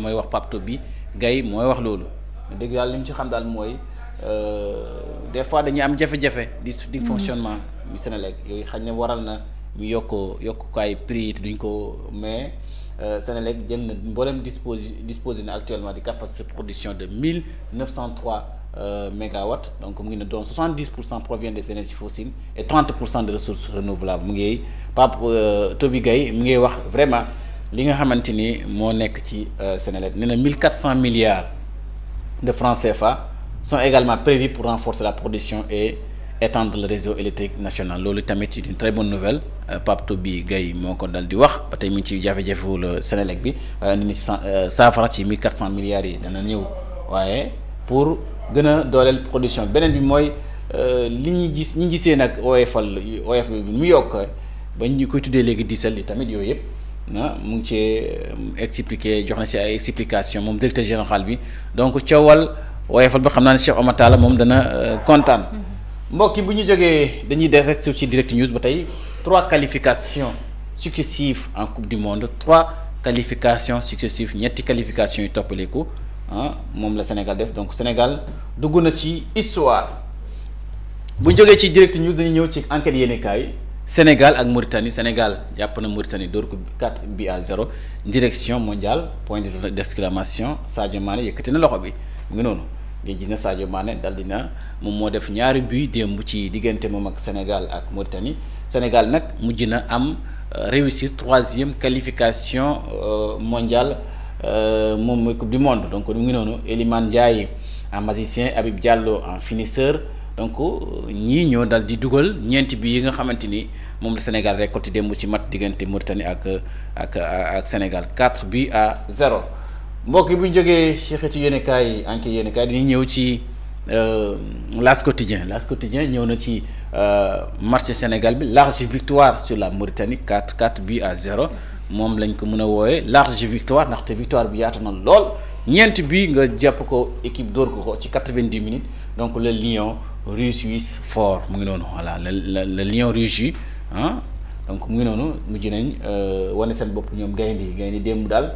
mooy wax Pape Toby Gaye mooy wax loolu dëgg daal li ñu ci xam daal mooy des fois dañuy am jafe-jafe di fonctionnement mu Senelec yooyu xañ ne waral na ñu yokk ko ay prix te duñ ko mais Senelec jël na mboolem disposé na actuellement di capacité de production de 1903 mégawatts donc mu ngi ne donc 70% provient des énergies fossiles et 30% de ressources renouvelables mu ngi Pape Toby Gaye mu ngi wax vraiment li nga xamante ni moo nekk ci Senelec nee na 1400 milliards de francs CFA sont également prévus pour renforcer la production et étendre le réseau électrique national loolu tamit c'est une très bonne nouvelle Pape Toby Gaye moo ko dal di wax ba tey mu ngi ci jafe-jafewul Senelec bi waaye indi ni saafara ci 1400 milliards yi dana ñëw waaye pour gën a dooleel production beneen bi mooy li ñuy gis ñi gisee nag OF bi mu yokk ba ñu koy tuddee léegi diesel yi tamit yooyu yëpp mu ngi cee expliqué jox na si ay explication moom directeur général bi donc coowal OF bi xam naa ne Cheikh Omar Talla moom dana kontaan mbokk yi bu ñu jógee dañuy def reste ci direct news ba tey 3 qualifications successives en coupe du monde 3 qualifications successives ñetti qualifications yu toppaleku moom la Sénégal def donc Sénégal dugg na ci histoire bu ñu jógee ci direct news dañuy ñëw ci enquête yéenekaay Sénégal ak Mauritanie Sénégal jàpp na Mauritanie door ko 4-0 direction mondiale point d'exclamation Sadio Mané yëkkati na loxo bi mu ngi noonu ngay gis na Sadio Mané dal dina moom moo def ñaari but démb ci diggante moom ak Sénégal ak Mauritanie Sénégal nag mujj na am réussir 3e qualification mondiale moom mooy coupe du monde donc mu ngi noonu Elimane Ndiaye en magicien Habib Diallo en finisseur donc ñii ñoo dal di dugal ñeenti bi yi nga xamante ni moom la Sénégal récolté démb ci mat diggante Mauritanie ak Sénégal 4-0 mbokk yi bu ñu jógee ci xeetu yéenekaay enquête yéenekaay dañuy ñëw ci L'As Quotidien ñëw na ci match Sénégal bi large victoire sur la Mauritanie 4-0 moom lañ ko mën a woowe large victoire ndaxte victoire bi yaatu na lool ñeent bi nga jàpp ko équipe dóor ko ci 90 minutes donc le lion russe fort mu ngi noonu voilà le lion russe donc mu ngi noonu mujj nañ wane seen bopp ñoom gaynde démb daal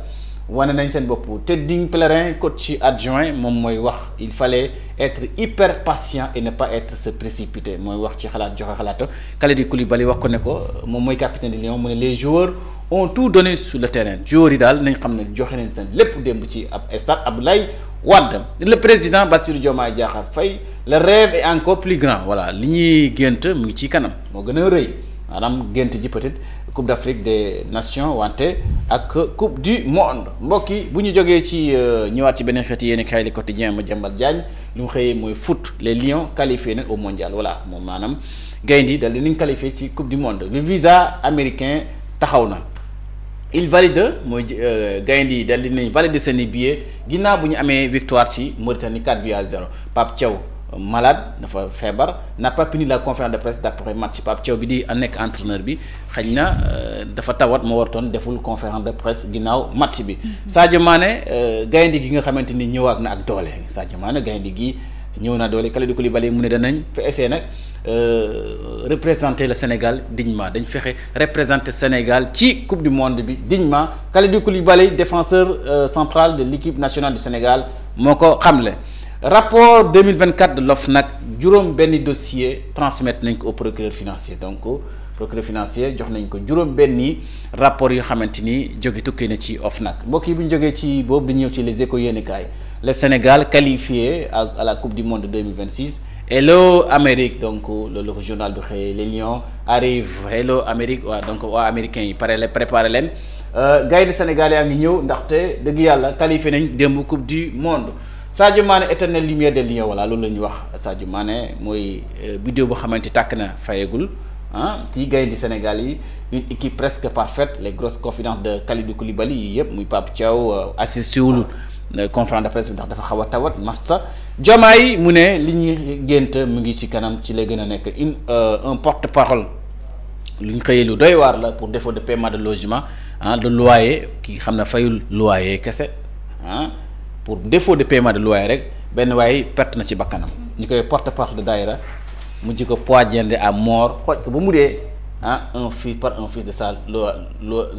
wane nañ seen bopp Teddy Pellerin coach adjoint moom mooy wax il fallait être hyper patient et ne pas être se précipiter mooy wax ci xalaat joxe xalaat Kalidou Koulibaly wax ko ne ko moom mooy capitaine du lion mu ne les joueurs ont tout donné sur le terrain joueurs yi daal nañ xam ne joxe nañ seen lépp démb ci ab stade Abdoulaye Wade le président Bassirou Diomaye Diakhar Faye le rêve est encore plus grand voilà li ñuy gént mu ngi ci kanam moo gën a rëy maanaam gént ji peut-être coupe d'Afrique des nations wante ak coupe du monde mbokk yi bu ñu jógee ci ñëwaat ci beneen xeeti yéen kaay Le Quotidien ma Madiambal Diagne lu mu xëyee mooy foot les lions qualifiés nag au mondial voilà moom maanaam gaynde yi dal dinañ qualifié ci coupe du monde le visa américain taxaw na il valide mooy gaynde yi dal dinañ valider seeni billets ginnaaw bu ñu amee victoire ci Mauritanie 4-0 Pape Thiaw malade dafa feebar n'a pas fini la conférence de presse d'après match Pape Thiaw bi di nekk entraîneur bi xëy na dafa tawat moo wartoon deful conférence de presse ginnaaw match bi Sadio Mané gaynde gi nga xamante ni ñëwaat na ak doole Sadio Mané gaynde gi ñëw na doole Kalidou Koulibaly mu ne danañ fa essayer nag représenter le Sénégal dignement dañ fexe représenter Sénégal ci coupe du monde bi dignement Kalidou Koulibaly défenseur central de l'équipe nationale du Sénégal moo ko xamle rapport 2024 de l'OFNAC juróom benni dossier transmettre nañ ko au procureur financier donc procureur financier jox nañ ko juróom benni rapport yoo xamante ni jóge tukkee na ci OFNAC mbokk yi bu ñu jógee ci boobu dañu ñëw ci les échos yéenekaay le Sénégal qualifié à la coupe du monde 2026 hello Amérique donc loolu ko journal bi xëyee les Lions arrive hello Amérique waa donc waa américains yi préparé leen gaynde Sénégal yaa ngi ñëw ndaxte dëgg yàlla qualifié nañ démb coupe du monde Sadio Mané éternelle lumière des Lions voilà loolu la ñuy wax Sadio Mané mooy vidéo boo xamante tàkk na fayagul ci gaynde Sénégal yi une équipe presque parfaite les grosses confidences de Kalidou Koulibaly yi yëpp muy Pape Thiaw assistéwul conférence de presse bi ndax dafa xaw a tawat masta Diomaye mu ne li ñuy gént mu ngi ci kanam ci lay gën a nekk un porte-parole lu ñu xëyee lu doy waar la pour défaut de paiement de logement de loyer ki xam ne fayul loyer kese pour défaut de paiement de loyer rek benn waaye perte na ci bakkanam ñu koy porte-parole de daayira mujj ko poignardé à mort xooj ko ba mu dee un fils de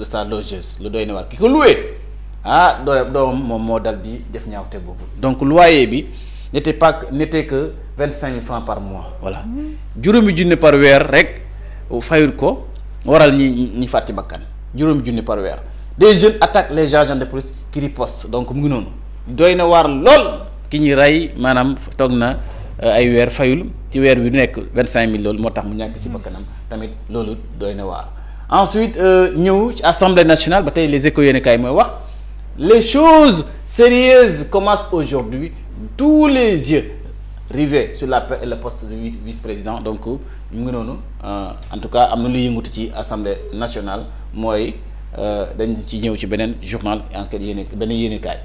sa logeuse lu doy na waar ki ko loué ah doomam moom moo dal di def ñaawte boobu. Donc loyer bi n'était que 25 000 francs par mois voilà juróomi junni par weer rek fayul ko waral ñi fàtti bakkan juróomi junni par weer. Des jeunes attaquent les agents de police qui ripostent donc mu ngi noonu doy na waar lool ki ñuy rey maanaam toog na ay weer fayul ci weer bi du nekk 25 000 loolu moo tax mu ñàkk ci bakkanam tamit loolu doy na waar. Ensuite ñëw ci assemblée nationale ba tey les échos yéen kaay mooy wax les choses sérieuses commencent aujourd'hui tous les yeux rivés sur le poste de vice-président donc mu ngi noonu en tout cas am na lu yëngutu ci assemblée nationale mooy. dañ ci ñëw ci beneen journal enquête beneen yéenekaay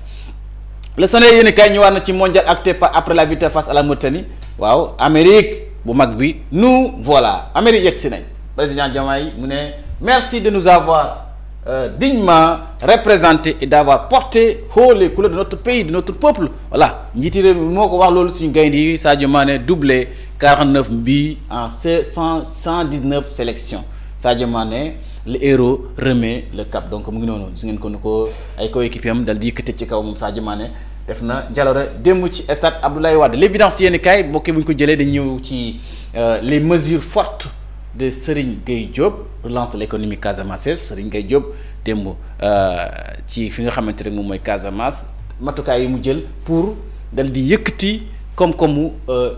Le Soleil yéenekaay ñëwaat na ci mondial acté après la victoire face à la Mauritanie waaw Amérique bu mag bi nous voilà Amérique yegg si nañ président Diomaye mu ne merci de nous avoir dignement représenté et d'avoir porté haut les couleurs de notre pays de notre peuple voilà njiiti réew mi moo ko wax loolu suñu gaynde yi Sadio Mané doublé 49 buts en 119 sélections Sadio Mané le héros remet le cap donc mu ngi noonu gis ngeen ko ni ko ay coéquipiers am dal di yëkkate ci kaw moom Sadio Mané def na jaloore démb ci stade Abdoulaye Wade l'évidence yéen kaay bokk bu ñu ko jëlee dañu ñëw ci les mesures fortes de Serigne Gueye Diop relance de l'économie casamançaise Serigne Gueye Diop démb ci fi nga xamante ne moom mooy Casamance matukaay yi mu jël pour dal di yëkkati koom-koomu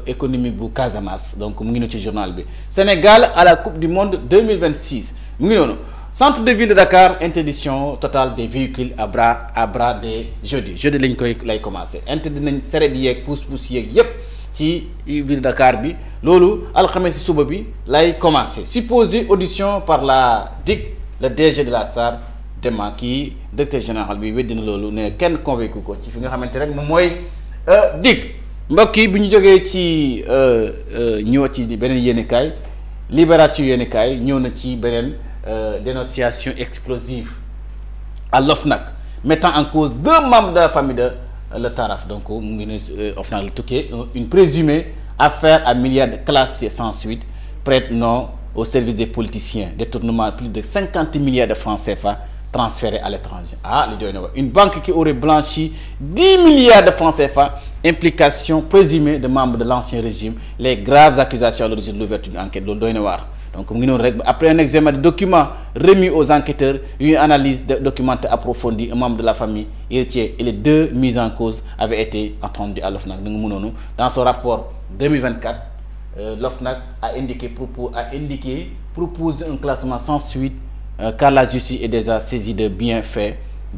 économie bu Casamance donc mu ngi noonu ci journal bi Sénégal à la coupe du monde 2026 mu ngi noonu centre de ville de Dakar interdiction totale des véhicules à bras dès jeudi lañ lay commencé interdit nañ sareet yeeg pousse-pousse yeeg yépp ci ville de Dakar bi loolu alxames si suba bi lay commencé supposé audition par la DIC le DG de la SAR dema kii directeur général bi weddi na loolu ne kenn convaincu ko ci fi nga xamante rek moom mooy DIC mbokk yi bu ñu jógee ci ñëw ci beneen yéenekaay Libération yéenekaay ñëw na ci beneen dénonciation explosive à l'OFNAC mettant en cause 2 membres de la famille de Le Taraf donc mu ngi ne OFNAC la tukkee une présumée affaire à milliards classée sans suite prête non au service des politiciens détournement plus de 50 milliards de francs CFA transférés à l'étranger li doy na wax une banque qui aurait blanchi 10 milliards de francs CFA implication présumée de membres de l'ancien régime les graves accusations à l'origine de l'ouverture d'une enquête loolu doy na waar donc mu ngi noonu rek après un examen de documents remis aux enquêteurs une analyse documentée approfondie un membre de la famille héritier et les 2 mises en cause avaient été entendus à l'OFNAC da nga mu noonu dans son rapport 2024 l'OFNAC a proposé un classement sans suite car la justice est déjà saisie de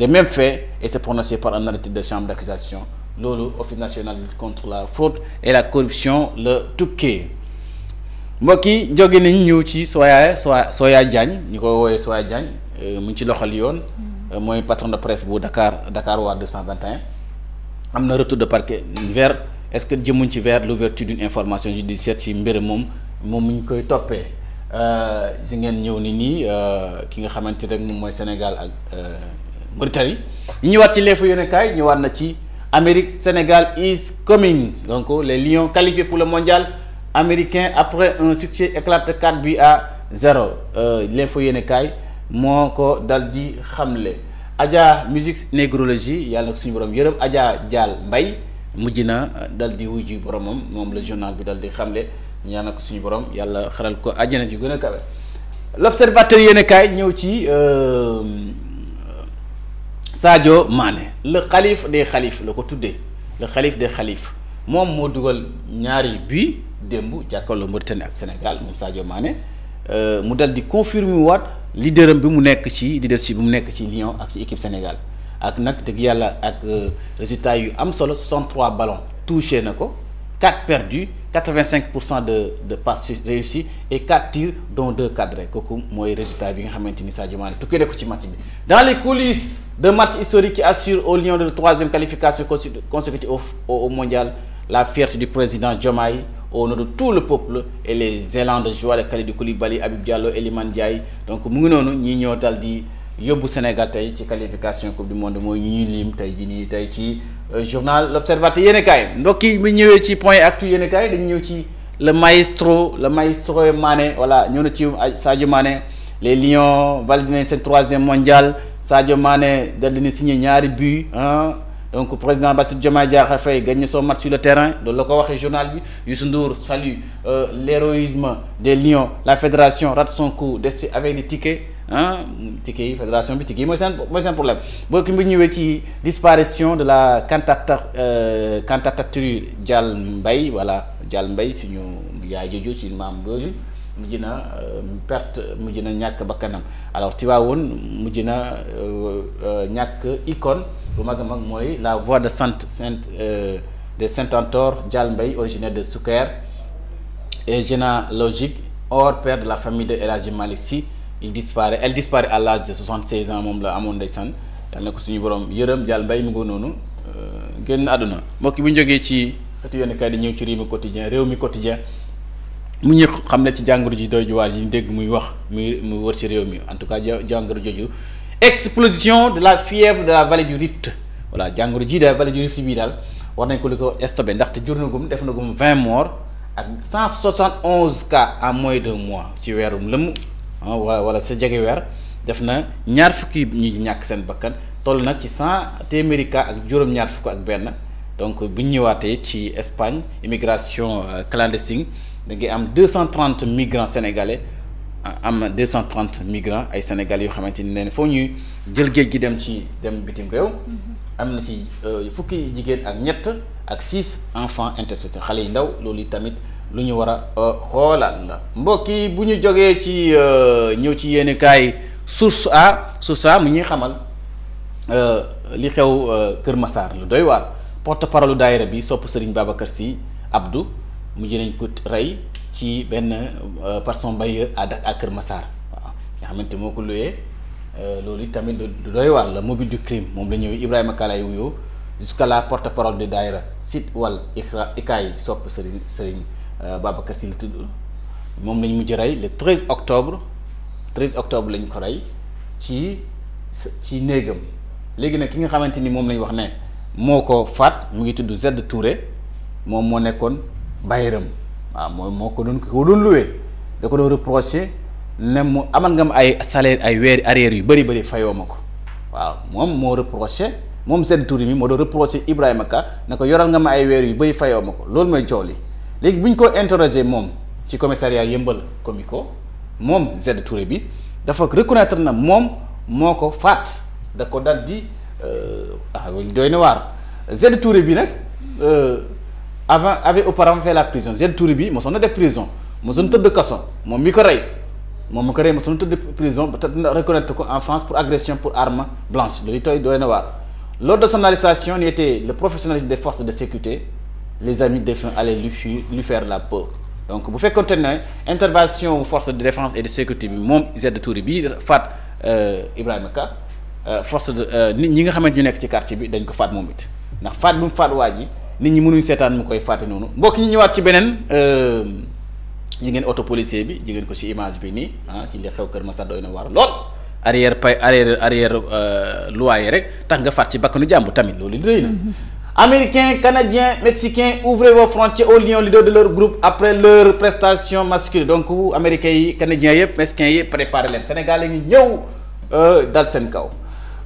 mêmes faits et s'est prononcée par un arrêté de chambre d'accusation loolu Office national de lutte contre la fraude et la corruption le tukkee mbokk yi jóge nañu ñëw ci Soya Diagne ñu ko woowee Soya Diagne mu ngi ci loxol yoon mooy patron de presse bu Dakar waa 221 am na retour de parquet vers est-ce que jëmuñ ci vers l'ouverture d'une information judiciaire ci mbir moom mu ñu koy toppee si ngeen ñëw ni nii ki nga xamante rek moom mooy Sénégal ak Mauritanie ñu ñëwaat ci leefu yéenekaay ñëwaat na ci Amérique Sénégal is coming donc les Lions qualifiés pour le mondial américain après un succès éclatant 4-0 l'info yéenekaay moo ko dal di xamle Adja musique négrologie yàlla na ko suñu borom yërëm Adja Dial Mbaye mujj na dal di wuyu boromam moom la journal bi dal di xamle ñaan na ko suñu borom yàlla xaral ko àjjana ju gën a kawe. L'Observateur yéenekaay ñëw ci Sadio Mané le xalif des xalif la ko tuddee le xalif des xalif moom moo dugal ñaari bi démb jàkkaarloo Mauritanie ak Sénégal moom Sadio Mané mu dal di confirmer waat leaderam bi mu nekk ci leadership bi mu nekk ci Lyon ak ci équipe Sénégal ak nag dëgg yàlla ak résultats yu am solo 63 ballons touchés na ko 4 perdus 85% de passes réussies et 4 tirs dont 2 cadrés kooku mooy résultat bi nga xamante ni Sadio Mané tukkee na ko ci match bi. Dans les coulisses de match historique qui assure aux Lions de la 3e qualification consécutive au mondial la fierté du président Diomaye au nom de tout le peuple et les élans de joie de Kalidou Koulibaly Habib Diallo Iliman Ndiaye donc mu ngi noonu ñi ñoo dal di yóbbu Sénégal tey ci qualification coupe du monde mooy ñi ñuy lim tey jii nii tey ci journal L'Observateur yéenekaay mbokk yi mu ñëwee ci point actu yéenekaay dañu ñëw ci le maestro Mané voilà ñëw na ci Sadio Mané les Lions validé nañ seen 3e mondial Sadio Mané dal dina signé ñaari but donc président Bassirou Diomaye Diakhar Faye gagne son match sur le terrain loolu la ko waxee journal bi. Youssou Ndour salue l'héroïsme des Lions, la fédération rate son coup avec des tickets tickets yi fédération bi tickets yi mooy seen problème boo ki bu ñëwee ci disparition de la cantatrice Dial Mbaye voilà Dial Mbaye suñu yaay jooju suñu maam jooju mujj na perte mujj na ñàkk bakkanam alors Tivaouane mujj na ñàkk icône bu mag a mag mooy la voix de de Saint-Antor Dial Mbaye originaire de Souker et généalogique hors pair de la famille de El Hadji Malick Sy elle disparaît à l'âge de 76 ans moom la amoon ndeysaan yal na ko suñu borom yërëm Dial Mbaye mu ngi noonu génn àdduna mbokk bu ñu jógee ci xëtu yoon kay di ñëw ci réew mi quotidien mu ñu xam ne ci jàngoro ji doy ju waar yi ñu dégg muy wax muy wër ci réew mi en tout cas jàngoro jooju explosion de la fièvre de la vallée du Rift voilà jàngoro ji de la vallée du Rift bii daal war nañ ko li ko stoppé ndaxte jur na gum def na gum 20 morts ak 171 cas en moins de mois ci weerum lëmm wala sa jege weer def na ñaar fukki ñu ñàkk seen bakkan toll nag ci 100 téeméeri cas ak juróom-ñaar fukk ak benn donc bu ñu ñëwaatee ci Espagne immigration clandestine da ngay am 230 migrants sénégalais am 230 migrants ay sénégalais yoo xamante ni ne foo ñuy jël géej gi dem bitim réew am na si fukki jigéen ak ñett ak 6 enfants interceptés xale yi ndaw loolu tamit lu ñu war a xoolaat la mbokk yi bu ñu jógee ci ñëw ci yenn kaay source a mu ñuy xamal li xew Kër Massar lu doy waar porte-parole daayira bi sopp Serigne Babacar Sy Abdou mujj nañ ko rey ci benn person bailleur à Kër Massar waaw nga xamante moo ko luyee loolu tamit lu doy waar la mobile du crime moom la ñëwee Ibrahima Kalay wuyoo jusqu'à la porte-parole de daayira site wal ikaay sopp Serigne Babacar Sy la tudd moom lañ mujj rey le 13 octobre lañ ko rey ci néegam léegi nag ki nga xamante ni moom lañ wax ne moo ko faat mu ngi tudd Z Touré moom moo nekkoon bayiram waaw moo ko doon luwee da ko doon reproché ne mu amal nga ma ay salaire ay weeri arrière yu bëri fayoo ma ko waaw moom moo reproché moom Z Touré mi moo doon reproché Ibrahima Ka ne ko yoral nga ma ay weer yu bëri fayoo ma ko loolu mooy coow li léegi bu ñu ko interrogé moom ci commissariat Yëmbal Comico moom Z Touré bi dafa reconnaître na moom moo ko faat da ko dal di doy na waar Z Touré bi nag avait auparavant fait la prison Z Touré bi mosoon na def prison mosoon tëdd kaso moom mi ko rey mosoon tëdd prison ba reconnaître ko en France pour agression pour arme blanche loolu doy na waar. Lors de son arrestation, il était le professionnel des forces de sécurité. Les amis de défunt allaient lui faire la peur. Donc, vous faites contenir intervention aux forces de défense et de sécurité. Mom Z Touré bi fat Ibrahima Ka force de ñi nga xamante ñu nekk ci quartier bi dañ ko faat moom it ndax faat bu mu faat waa ji nit ñi mënuñ seetaan mu koy faate noonu mbokk ñi ñëwaat ci beneen jigéen auto policier bi jigéen ko ci image bi nii ci li xew Kër Massar doy na war lool. arrière loi yi rek tax nga faat ci bakkanu jàmbu tamit loolu rëy na. Américains, Canadiens, Mexicains, ouvrez vos frontières aux lions leaders de leur groupe après leur prestation masculine donc Américains yi Canadiens yëpp Mexicains yi préparé leen Sénégal ngi ñëw dal seen kaw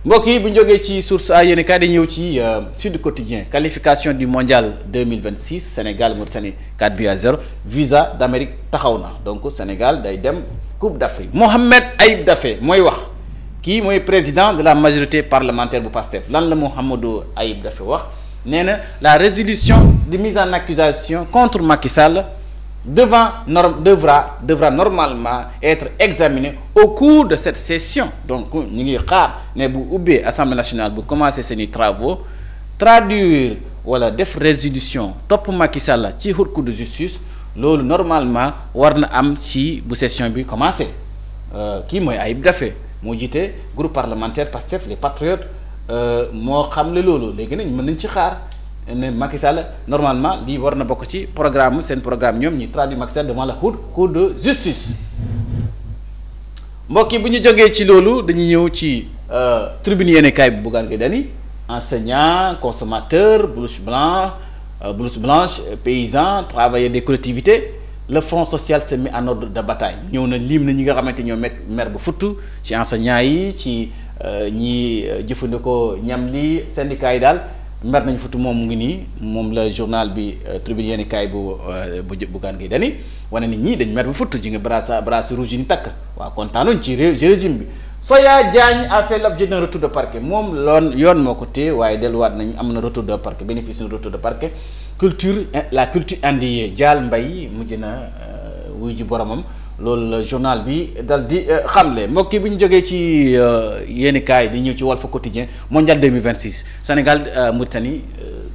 mbokk yi bu ñu jógee ci source a yéen kaa di ñëw ci Sud Quotidien qualification du mondial 2026 Sénégal Mauritanie 4-0 visa d'Amérique taxaw na donc Sénégal day dem Coupe d'Afrique Mohamed Ayib Daffé mooy wax kii mooy président de la majorité parlementaire bu PASTEF lan la Mouhamadou Ayib Daffé wax nee na la résolution de mise en accusation contre Macky Sall devra normalement être examinée au cours de cette session donc ñu ngi xaar ne bu ubbee Assemblée nationale bu commencé seeni travaux traduire wala def résolution topp Macky Sall ci Haute Cour de justice loolu normalement war na am ci bu session bi commencé kii mooy Ayib Daffé moo jiite groupe parlementaire PASTEF les patriotes moo xam le loolu léegi nag mën nañ ci xaar ne Macky Sall normalement lii war na bokk ci programme seen programme ñoom ñi traduit Macky Sall devant la Haute Cour de justice mbokk yi bu ñu jógee ci loolu dañuy ñëw ci tribune yéenekaay bi Bougane Gueye Dany enseignants consommateurs blouse blanche paysans travailleurs des collectivités le front social se met en ordre de bataille ñëw na lim na ñi nga xamante ñoo mer bu futtu ci enseignants yi ci ñi jëfandikoo ñam lii syndicat yi daal mer nañ futu moom mu ngi nii moom la journal bi tribune yéeni kaay bu Bougane Gueye Dany wane ni ñii dañ mer bu futt ji nga brassard rouge yi ñu takk waaw kontaanuñ ci régime bi. Soya Diagne a fait l'objet d'un retour de parquet moom yoon moo ko téye waaye delluwaat nañ am na retour de parquet bénéfice de retour de parquet la culture endiguée Dial Mbaye mujj na wuy ji boromam loolu la journal bi dal di xamle mbokk yi bu ñu jógee ci yéeni kaay di ñëw ci Walf Quotidien mondial 2026 Sénégal Mauritanie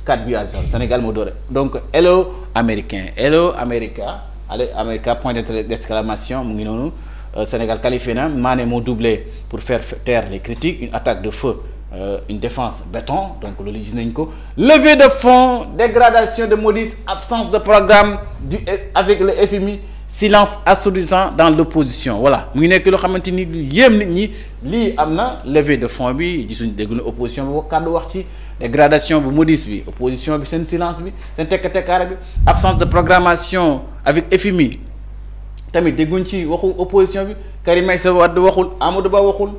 4-0 Sénégal moo doore donc hello américain hello America point d'exclamation mu ngi noonu Sénégal qualifié na Mané moo doublé pour faire taire les critiques une attaque de feu une défense béton donc loolu gis nañ ko levée de fonds dégradation de Moody's absence de programme avec le FMI silence assourdissant dans l'opposition voilà mu ngi nekk loo xamante ni lu yéem nit ñi lii am na levée de fonds bi gisuñ dégg na opposition bi kàddu wax ci dégradation bu Moody's bi opposition bi seen silence bi seen tekk-tekkaare bi absence de programmation avec FMI tamit dégguñ ci waxu opposition bi Karim Meïssa Wade waxul Amadou Ba waxul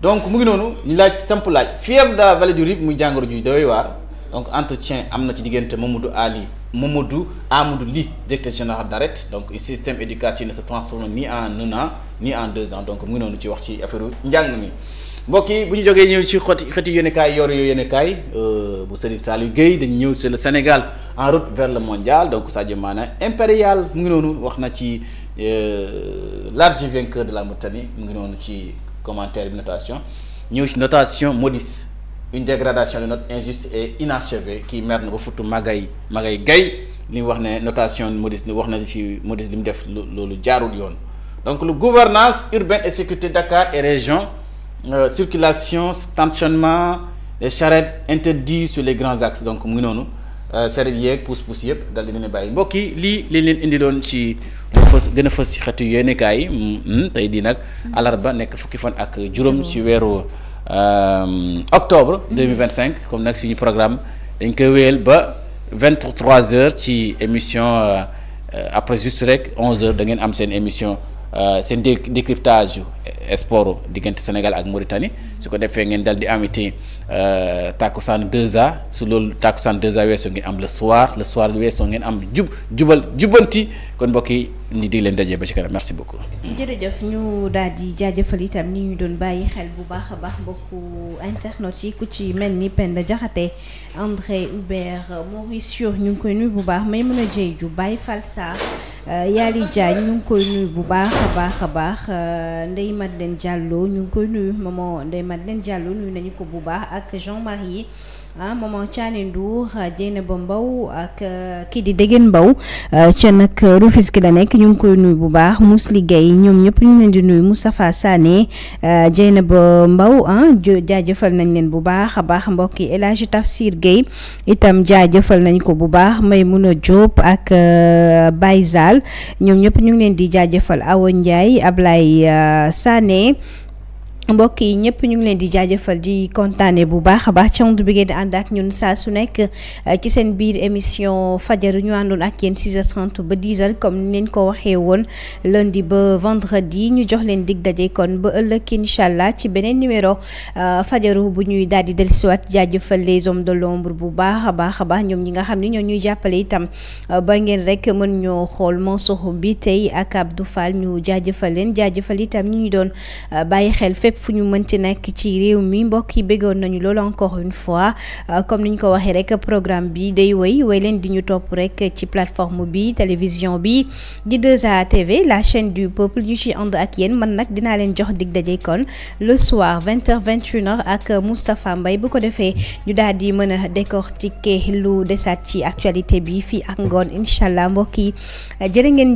donc mu ngi noonu ñu laaj samp laaj fièvre de la vallée du Rift muy jàngoro ju doy waar donc entretien am na ci diggante Mamadou Amadou Ly directeur général d'ARET donc un système éducatif ne se transforme ni en 1 an ni en 2 ans donc mu ngi noonu ci wax ci affaire njàng mi mbokk yi bu ñu jógee ñëw ci xëti yéenekaay yor yooyu yéenekaay bu Serigne Saliou Gueye dañu ñëw c'est le Sénégal en route vers le mondial donc Sadio Mané impérial mu ngi noonu wax na ci l'archi vainqueur de la Mauritanie mu ngi noonu ci commentaire bi notation ñëw ci notation Moody's une dégradation de note injuste et inachevée kii mer na ba futu Magaye Gaye li mu wax ne notation Moody's li wax na ci Moody's li mu def loolu jaarul yoon donc le gouvernance urbaine et sécurité Dakar et région circulation stationnement les charrettes interdites sur les grands axes donc mu ngi noonu charrette yeeg pousse-pousse yëpp dal di leen bàyyi mbokk yi lii leen indiloon ci gën a fës ci xeetu yéenekaay yi tey di nag alarba nekk fukki fan ak juróom ci weeru octobre 2025 comme nag suñu programme dañ koy wéyal ba 23h ci émission après juste rek 11h da ngeen am seen émission seen décryptage sport diggante Sénégal ak Mauritanie su ko defee ngeen dal di amiti Takusaan 2A su loolu Takusaan 2A weesoo ngeen am le soir weesoo ngeen am jubanti kon mbokk yi ni di leen dajee ba ci kanam merci beaucoup. jërëjëf ñu daal di jaajëfal itam ni ñu doon bàyyi xel bu baax a baax mbokku internautes yi ku ci mel ni Penda Diakhaté André Hubert Mauricio ñu ngi koy nuyu bu baax Maïmouna Diédhiou Baye Fall Sarr Yali Diagne ñu ngi koy nuyu bu baax a baax Ndeye Madeleine Diallo ñu ngi koy nuyu maman Ndeye Madeleine Diallo nuyu nañu ko bu baax ak Jean-Marie maman Thiané Ndour Dieynaba Mbow ak kii di Degen Mbow ca nag Rufisque la nekk ñu ngi koy nuyu bu baax Mousli Gueye ñoom ñëpp ñu leen di nuyu Moustapha Sané Dieynaba Mbow jaajëfal nañ leen bu baax a baax mbokk yi El Hadji Tafsir Gueye itam jaajëfal nañ ko bu baax Maymouna Diop ak Baye Zal ñoom ñëpp ñu ngi leen di jaajëfal Awa Ndiaye Ablaye Sané mbokk yi ñëpp ñu ngi leen di jaajëfal di kontaane bu baax a baax ci ànd bi ngeen di ànd ak ñun saa su nekk ci seen biir émission fajar ñu àndoon ak yéen 6h30 ba 10h comme ni leen ko waxee woon lundi ba vendredi ñu jox leen dig daje kon ba ëllëg incha allah ci beneen numéro fajaru bu ñuy daal di dellusiwaat jaajëfal les hommes de l'ombre bu baax a baax ñoom ñi nga xam ne ñoo ñuy jàppale itam ba ngeen rek mën ñoo xool Mansour bi tey ak Abdou Fall ñu jaajëfal leen jaajëfal itam ñu doon bàyyi xel fépp fu ñu mënti nekk ci réew mi mbokk yi béggoon nañu loolu encore une fois comme ni ñu ko waxee rek programme bi day woy leen di ñu topp rek ci plateforme bi télévision bi di 2A TV la chaîne du peuple ñu ci ànd ak yéen man nag dinaa leen jox dig daje kon le soir 20h 21h ak Moustapha Mbaye bu ko defee ñu daal di mën a décortiquer lu desaat ci actualité bi fii ak ngoon incha allah mbokk yi jërë ngeen